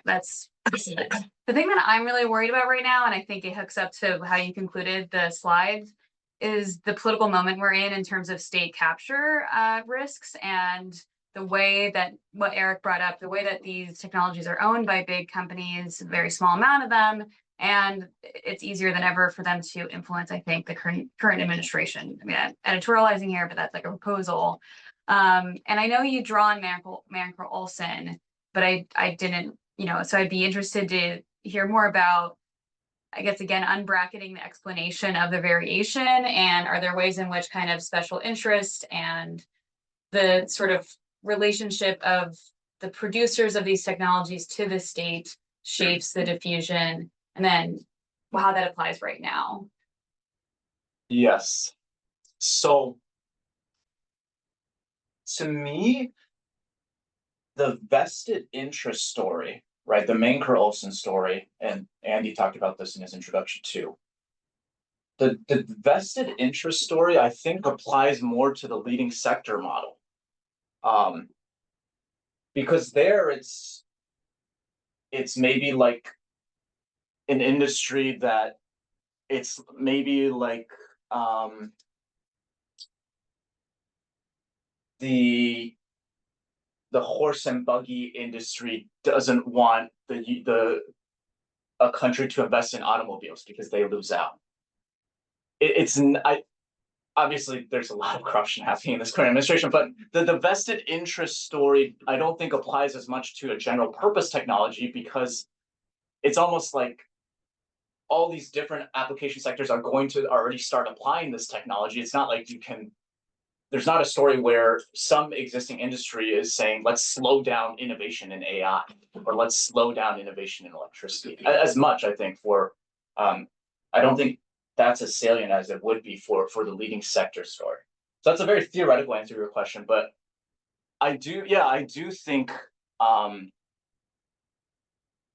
that's the thing that I'm really worried about right now, and I think it hooks up to how you concluded the slides, is the political moment we're in terms of state capture risks, and the way that what Eric brought up, the way that these technologies are owned by big companies, a very small amount of them, and it's easier than ever for them to influence, I think, the current administration. I mean, I'm editorializing here, but that's like a proposal. And I know you draw on Manker Olson, but I didn't, so I'd be interested to hear more about, I guess, again, unbracketing the explanation of the variation, and are there ways in which kind of special interest and the sort of relationship of the producers of these technologies to the state shapes the diffusion, and then how that applies right now? Yes. So to me, the vested interest story, right? The Manker Olson story, and Andy talked about this in his introduction too. The vested interest story, I think, applies more to the leading sector model. Because there it's maybe like an industry that it's maybe like the horse and buggy industry doesn't want a country to invest in automobiles because they lose out. Obviously there's a lot of corruption happening in this current administration, but the vested interest story, I don't think applies as much to a general purpose technology, because it's almost like all these different application sectors are going to already start applying this technology. It's not like there's not a story where some existing industry is saying, let's slow down innovation in AI, or let's slow down innovation in electricity as much, I think, I don't think that's as salient as it would be for the leading sector story. So that's a very theoretical answer to your question, but I do think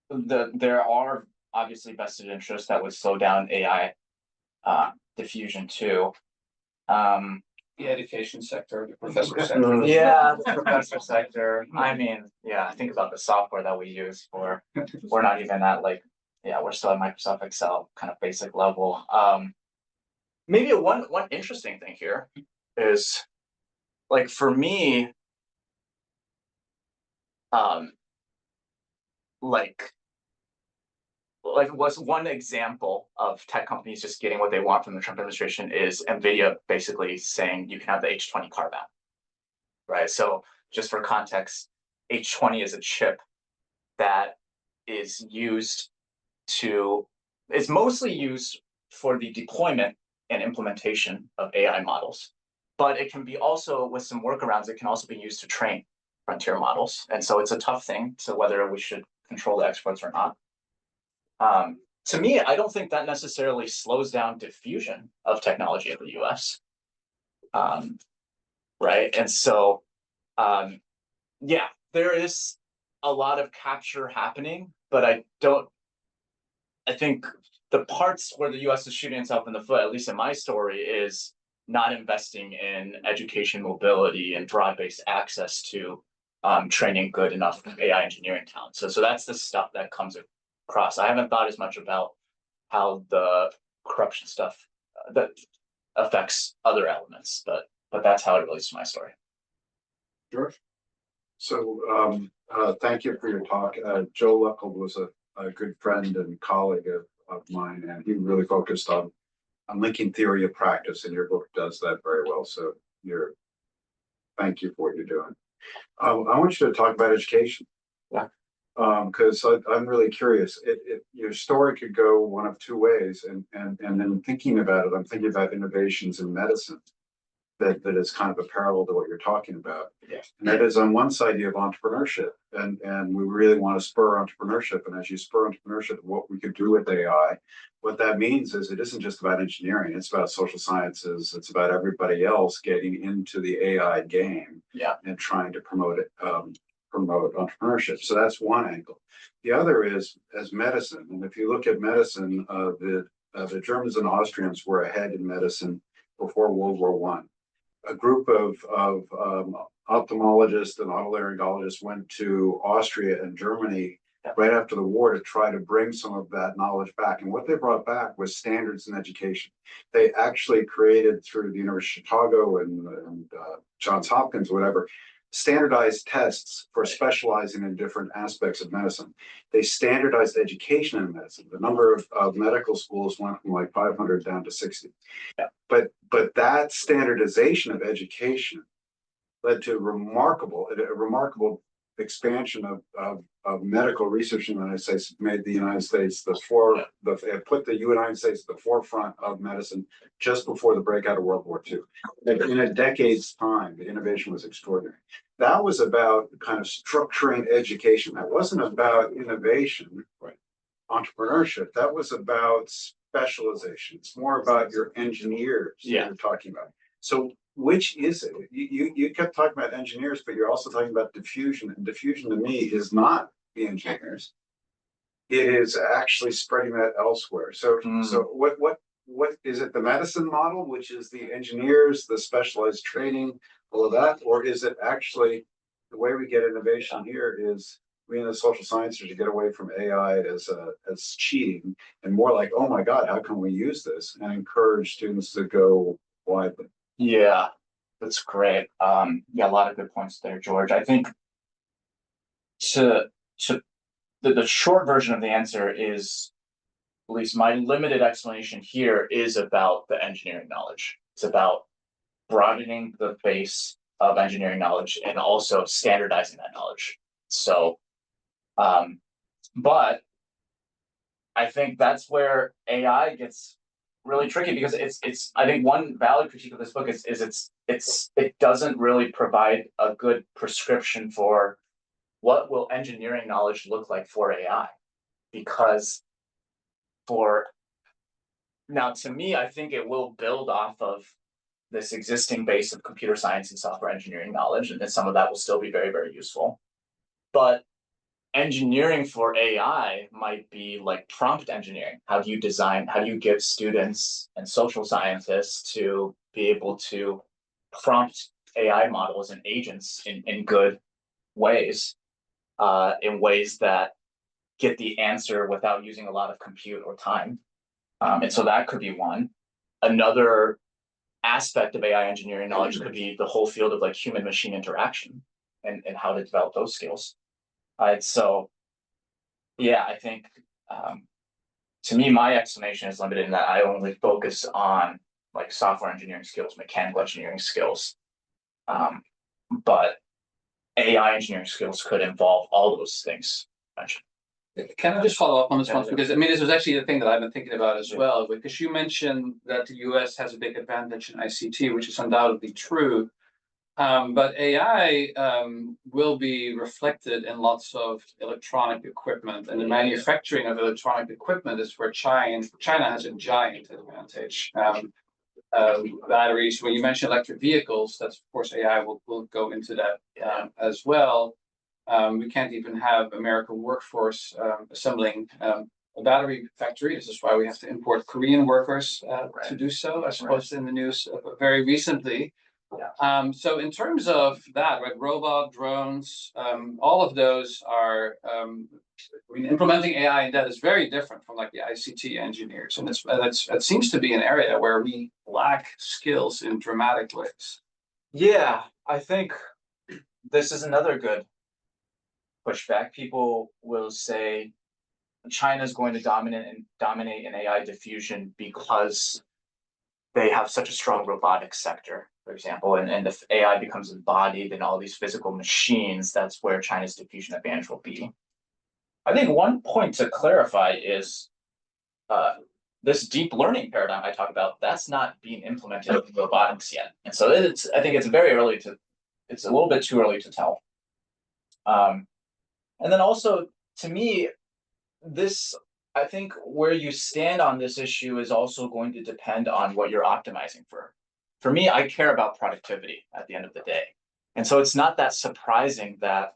there are obviously vested interests that would slow down AI diffusion too. The education sector, the professor sector. Yeah, the professor sector. I mean, yeah, think about the software that we use we're not even at we're still at Microsoft Excel kind of basic level. Maybe one interesting thing here is, like, for me, what's one example of tech companies just getting what they want from the Trump administration is NVIDIA basically saying you can have the H20 carve out, right? So just for context, H20 is a chip that is mostly used for the deployment and implementation of AI models, but it can be also, with some workarounds, it can also be used to train frontier models. And so it's a tough thing to whether we should control the exports or not. to me, I don't think that necessarily slows down diffusion of technology in the US. Right. And so, yeah, there is a lot of capture happening, but I think the parts where the US is shooting itself in the foot, at least in my story, is not investing in education mobility and broad-based access to training good enough AI engineering talent. So that's the stuff that comes across. I haven't thought as much about how the corruption stuff that affects other elements, but that's how it relates to my story. George? So thank you for your talk. Joe Lepgold was a good friend and colleague of mine, and he really focused on linking theory of practice, and your book does that very well. So thank you for what you're doing. I want you to talk about education. Yeah. Because I'm really curious. Your story could go one of two ways, and then thinking about it, I'm thinking about innovations in medicine that is kind of a parallel to what you're talking about. Yeah. And that is, on one side you have entrepreneurship, and we really want to spur entrepreneurship. And as you spur entrepreneurship, what we could do with AI, what that means is it isn't just about engineering, it's about social sciences, it's about everybody else getting into the AI game. Yeah. And trying to promote it, promote entrepreneurship. So that's one angle. The other is as medicine. And if you look at medicine, the Germans and Austrians were ahead in medicine before World War I. A group of ophthalmologists and otolaryngologists went to Austria and Germany right after the war to try to bring some of that knowledge back. And what they brought back was standards in education. They actually created, through the University of Chicago and Johns Hopkins, whatever, standardized tests for specializing in different aspects of medicine. They standardized education in medicine. The number of medical schools went from like 500 down to 60. Yeah. But that standardization of education led to a remarkable expansion of medical research in the United States. Made the United States put the United States at the forefront of medicine just before the breakout of World War II. In a decade's time, the innovation was extraordinary. That was about kind of structuring education. That wasn't about innovation, right? Entrepreneurship. That was about specialization. It's more about your engineers that you're talking about. So which is it? You kept talking about engineers, but you're also talking about diffusion. And diffusion to me is not the engineers. It is actually spreading that elsewhere. So what is it, the medicine model, which is the engineers, the specialized training, all of that? Or is it actually the way we get innovation here is we in the social sciences to get away from AI as cheating and more like, oh my God, how can we use this, and encourage students to go widely? Yeah, that's great. Yeah, a lot of good points there, George. I think the short version of the answer is, at least my limited explanation here, is about the engineering knowledge. It's about broadening the base of engineering knowledge and also standardizing that knowledge. So, but I think that's where AI gets really tricky, because it's I think one valid critique of this book is it doesn't really provide a good prescription for what will engineering knowledge look like for AI, because now to me, I think it will build off of this existing base of computer science and software engineering knowledge, and then some of that will still be very, very useful. But engineering for AI might be like prompt engineering. How do you give students and social scientists to be able to prompt AI models and agents in good ways, in ways that get the answer without using a lot of compute or time. And so that could be one. Another aspect of AI engineering knowledge could be the whole field of like human machine interaction and how to develop those skills. So yeah, I think to me, my explanation is limited in that I only focus on like software engineering skills, mechanical engineering skills. But AI engineering skills could involve all those things mentioned. Can I just follow up on this one? Because I mean, this was actually the thing that I've been thinking about as well, because you mentioned that the US has a big advantage in ICT, which is undoubtedly true. But AI will be reflected in lots of electronic equipment, and the manufacturing of electronic equipment is where China has a giant advantage. Batteries, when you mention electric vehicles, that's of course AI will go into that as well. We can't even have American workforce assembling a battery factory. This is why we have to import Korean workers to do so, as opposed to in the news very recently. So in terms of that, right, robot, drones, all of those are, I mean, implementing AI in that is very different from like the ICT engineers, and it seems to be an area where we lack skills in dramatic ways. Yeah, I think this is another good pushback. People will say China is going to dominate in AI diffusion because they have such a strong robotics sector, for example, and if AI becomes embodied in all these physical machines, that's where China's diffusion advantage will be. I think one point to clarify is this deep learning paradigm I talk about, that's not being implemented in robotics yet. And so I think it's a little bit too early to tell. And then also, to me, I think where you stand on this issue is also going to depend on what you're optimizing for. For me, I care about productivity at the end of the day. And so it's not that surprising that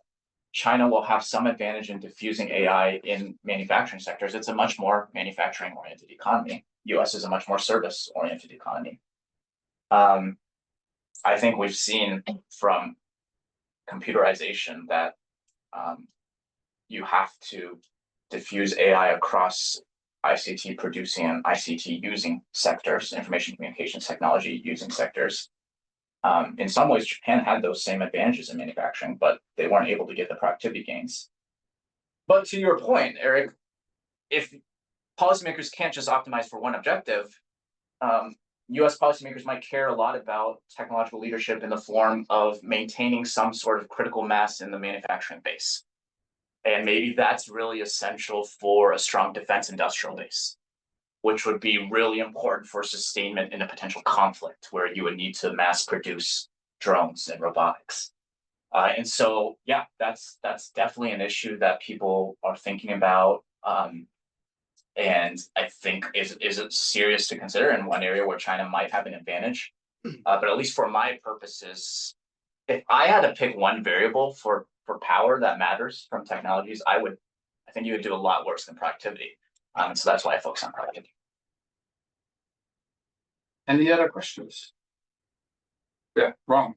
China will have some advantage in diffusing AI in manufacturing sectors. It's a much more manufacturing-oriented economy. US is a much more service-oriented economy. I think we've seen from computerization that you have to diffuse AI across ICT producing and ICT using sectors, information communications technology using sectors. In some ways, Japan had those same advantages in manufacturing, but they weren't able to get the productivity gains. But to your point, Eric, if policymakers can't just optimize for one objective, US policymakers might care a lot about technological leadership in the form of maintaining some sort of critical mass in the manufacturing base. And maybe that's really essential for a strong defense industrial base, which would be really important for sustainment in a potential conflict where you would need to mass produce drones and robotics. And so, yeah, that's definitely an issue that people are thinking about. And I think is serious to consider in one area where China might have an advantage. But at least for my purposes, if I had to pick one variable for power that matters from technologies, I think you would do a lot worse than productivity. So that's why I focus on productivity. Any other questions? Yeah, wrong.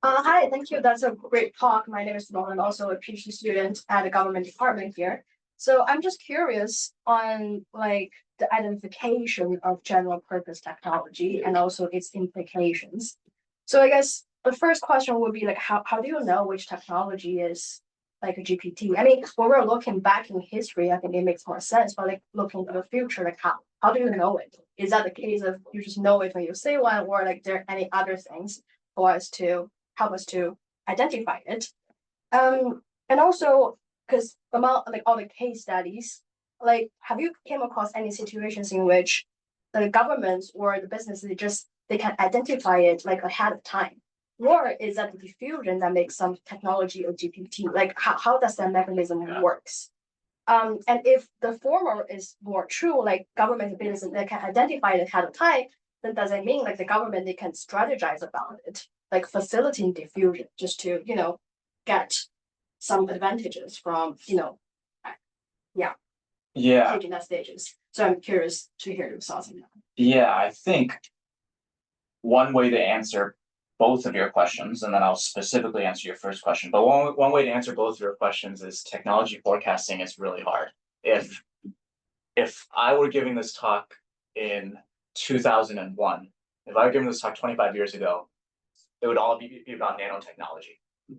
Hi, thank you. That's a great talk. My name is Nolan. I'm also a PhD student at the government department here. So I'm just curious on like the identification of general purpose technology and also its implications. So I guess the first question would be like, how do you know which technology is like a GPT? I mean, when we're looking back in history, I think it makes more sense, but like looking to the future, like how do you know it? Is that the case of you just know it when you say one, or like there are any other things for us to help us to identify it? And also, because among like all the case studies, like have you came across any situations in which the governments or the businesses they can identify it like ahead of time? Or is that the diffusion that makes some technology or GPT? Like how does that mechanism works? And if the former is more true, like government and business they can identify it ahead of time, then does it mean like the government they can strategize about it, like facilitating diffusion just to, get some advantages from, taking that stages. So I'm curious to hear your thoughts on that. Yeah, I think one way to answer both of your questions, and then I'll specifically answer your first question. But one way to answer both of your questions is technology forecasting is really hard. If I were giving this talk in 2001, if I were giving this talk 25 years ago, it would all be about nanotechnology.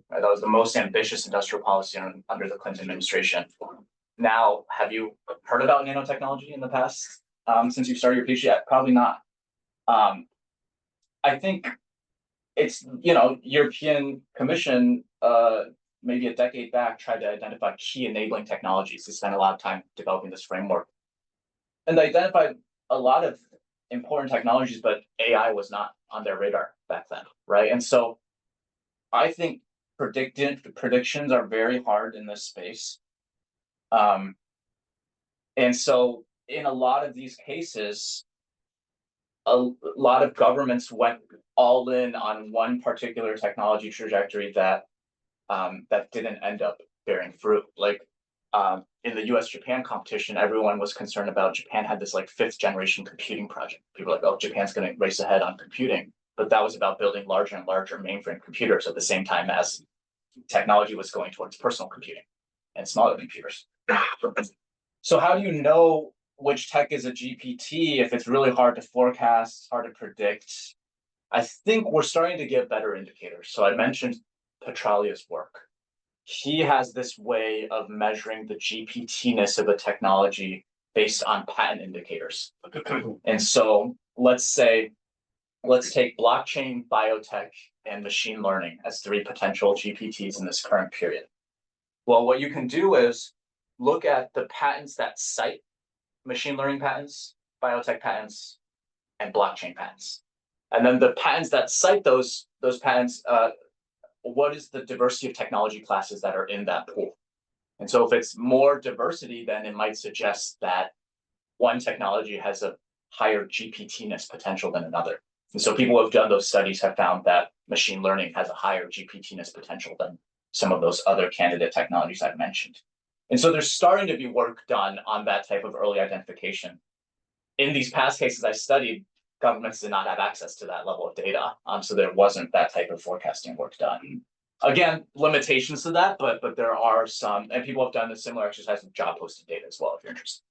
Right? That was the most ambitious industrial policy under the Clinton administration. Now, have you heard about nanotechnology in the past since you started your PhD? Probably not. I think it's, European Commission, maybe a decade back, tried to identify key enabling technologies. They spent a lot of time developing this framework. And they identified a lot of important technologies, but AI was not on their radar back then, right? And so I think predictions are very hard in this space. And so in a lot of these cases, a lot of governments went all in on one particular technology trajectory that didn't end up bearing fruit. Like in the US-Japan competition, everyone was concerned about Japan had this like 5th generation computing project. People were like, oh, Japan's going to race ahead on computing. But that was about building larger and larger mainframe computers at the same time as technology was going towards personal computing and smaller computers. So how do you know which tech is a GPT if it's really hard to forecast, hard to predict? I think we're starting to get better indicators. So I mentioned Petralia's work. He has this way of measuring the GPT-ness of a technology based on patent indicators. And so let's take blockchain, biotech, and machine learning as 3 potential GPTs in this current period. Well, what you can do is look at the patents that cite machine learning patents, biotech patents, and blockchain patents. And then the patents that cite those patents, what is the diversity of technology classes that are in that pool? And so if it's more diversity, then it might suggest that one technology has a higher GPT-ness potential than another. And so people who have done those studies have found that machine learning has a higher GPT-ness potential than some of those other candidate technologies I've mentioned. And so there's starting to be work done on that type of early identification. In these past cases I studied, governments did not have access to that level of data. So there wasn't that type of forecasting work done. Again, limitations to that, but there are some, and people have done a similar exercise with job posting data as well, if you're interested.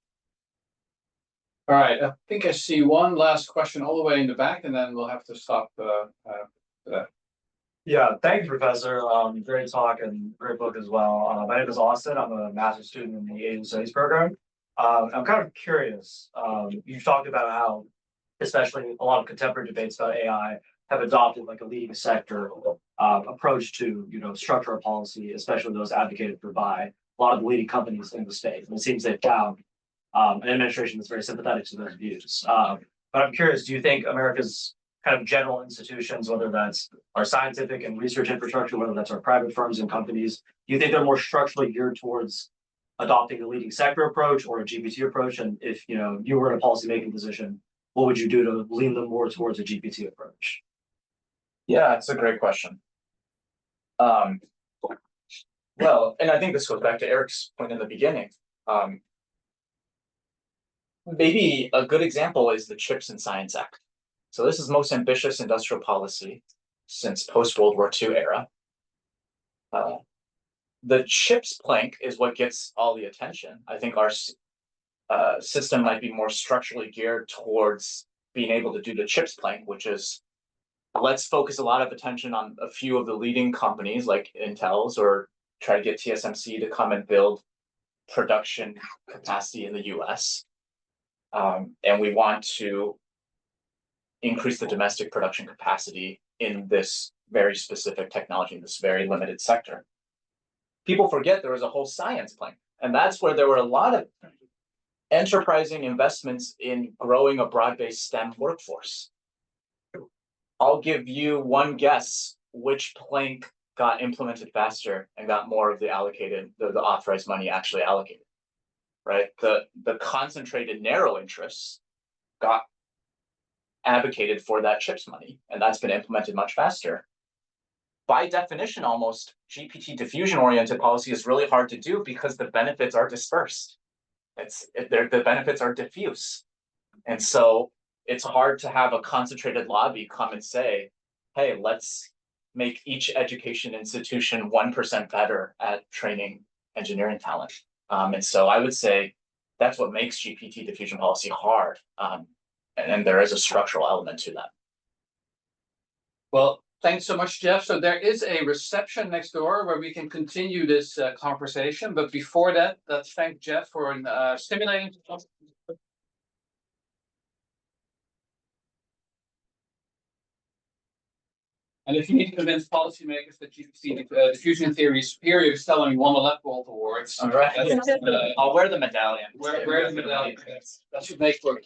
All right, I think I see one last question all the way in the back, and then we'll have to stop. Yeah, thanks, Professor. Great talk and great book as well. My name is Austin. I'm a master's student in the Asian Studies program. I'm kind of curious. You've talked about how, especially a lot of contemporary debates about AI, have adopted like a leading sector approach to structural policy, especially those advocated for by a lot of the leading companies in the space. And it seems they've found an administration that's very sympathetic to those views. But I'm curious, do you think America's kind of general institutions, whether that's our scientific and research infrastructure, whether that's our private firms and companies, do you think they're more structurally geared towards adopting a leading sector approach or a GPT approach? And if you were in a policymaking position, what would you do to lean them more towards a GPT approach? Yeah, it's a great question. Well, and I think this goes back to Eric's point in the beginning. Maybe a good example is the CHIPS and Science Act. So this is the most ambitious industrial policy since post-World War II era. The CHIPS plank is what gets all the attention. I think our system might be more structurally geared towards being able to do the CHIPS plank, which is let's focus a lot of attention on a few of the leading companies like Intel's, or try to get TSMC to come and build production capacity in the US. And we want to increase the domestic production capacity in this very specific technology, in this very limited sector. People forget there was a whole science plank, and that's where there were a lot of enterprising investments in growing a broad-based STEM workforce. I'll give you one guess which plank got implemented faster and got more of the authorized money actually allocated, right? The concentrated narrow interests got advocated for that CHIPS money, and that's been implemented much faster. By definition, almost GPT diffusion-oriented policy is really hard to do because the benefits are dispersed. The benefits are diffuse. And so it's hard to have a concentrated lobby come and say, hey, let's make each education institution 1% better at training engineering talent. And so I would say that's what makes GPT diffusion policy hard. And there is a structural element to that. Well, thanks so much, Jeff. So there is a reception next door where we can continue this conversation. But before that, let's thank Jeff for stimulating. And if you need to convince policymakers that GPT diffusion theory is superior, tell them you won the Lepgold Awards. All right. I'll wear the medallion. Wear the medallion. That should make work.